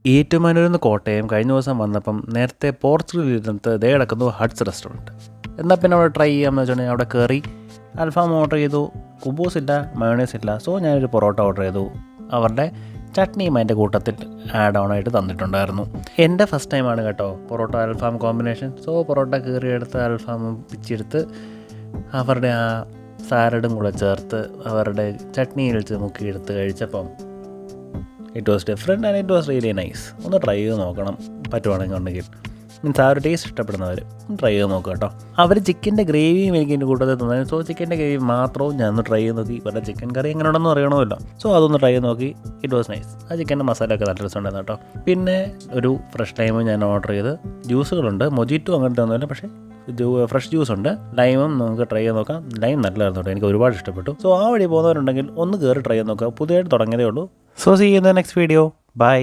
ഏറ്റുമാനൂരിൽ നിന്ന് കോട്ടയം കഴിഞ്ഞ ദിവസം വന്നപ്പം നേരത്തെ പോർച്ചുഗലിരുന്നിട്ട് ദേ കിടക്കുന്നു ഹട്ട്സ് റെസ്റ്റോറൻറ്റ്. എന്നാൽ പിന്നെ അവിടെ ട്രൈ ചെയ്യാമെന്ന് വെച്ചിട്ടുണ്ടെങ്കിൽ അവിടെ കയറി അൽഫാം ഓർഡർ ചെയ്തു. കുബൂസ് ഇല്ല, മയോണൈസ് ഇല്ല. സോ ഞാനൊരു പൊറോട്ട ഓർഡർ ചെയ്തു. അവരുടെ ചട്നിയും അതിൻ്റെ കൂട്ടത്തിൽ ആഡ് ഓൺ ആയിട്ട് തന്നിട്ടുണ്ടായിരുന്നു. എൻ്റെ ഫസ്റ്റ് ടൈമാണ് കേട്ടോ പൊറോട്ട അൽഫാം കോമ്പിനേഷൻ. സോ പൊറോട്ട കയറിയെടുത്ത് അൽഫാമും പിച്ചെടുത്ത് അവരുടെ ആ സാലഡും കൂടെ ചേർത്ത് അവരുടെ ചട്നിയിൽ മുക്കിയെടുത്ത് കഴിച്ചപ്പം it was different and it was really nice. ഒന്ന് ട്രൈ ചെയ്ത് നോക്കണം പറ്റുവാണെങ്കിൽ ഉണ്ടെങ്കിൽ. മീൻസ് ആ ഒരു ടേസ്റ്റ് ഇഷ്ടപ്പെടുന്നവർ ട്രൈ ചെയ്ത് നോക്കുക കേട്ടോ. അവർ ചിക്കൻ്റെ ഗ്രേവിയും എനിക്ക് എൻ്റെ കൂട്ടത്തിൽ തന്നു. സോ ചിക്കൻ്റെ ഗ്രേവി മാത്രവും ഞാനൊന്ന് ട്രൈ ചെയ്ത് നോക്കി. ഇവരുടെ ചിക്കൻ കറി എങ്ങനെ ഉണ്ടെന്ന് അറിയണമല്ലോ. സോ അതൊന്ന് ട്രൈ ചെയ്ത് നോക്കി. It was nice. ആ ചിക്കൻ്റെ മസാലയൊക്കെ നല്ല രസമുണ്ടായിരുന്നു കേട്ടോ. പിന്നെ ഒരു ഫ്രഷ് ലൈമും ഞാൻ ഓർഡർ ചെയ്ത്. ജ്യൂസുകളുണ്ട്, മൊജിറ്റോ അങ്ങനത്തെ ഒന്നുമില്ല, പക്ഷേ ഫ്രഷ് ജ്യൂസ് ഉണ്ട്. ലൈമും നമുക്ക് ട്രൈ ചെയ്ത് നോക്കാം. ലൈം നല്ലതായിരുന്നു കേട്ടോ, എനിക്ക് ഒരുപാട് ഇഷ്ടപ്പെട്ടു. സോ ആ വഴി പോകുന്നവരുണ്ടെങ്കിൽ ഒന്ന് കയറി ട്രൈ ചെയ്ത് നോക്കുക. പുതിയതായിട്ട് തുടങ്ങിയതേ ഉള്ളൂ. So see you in the next video. By.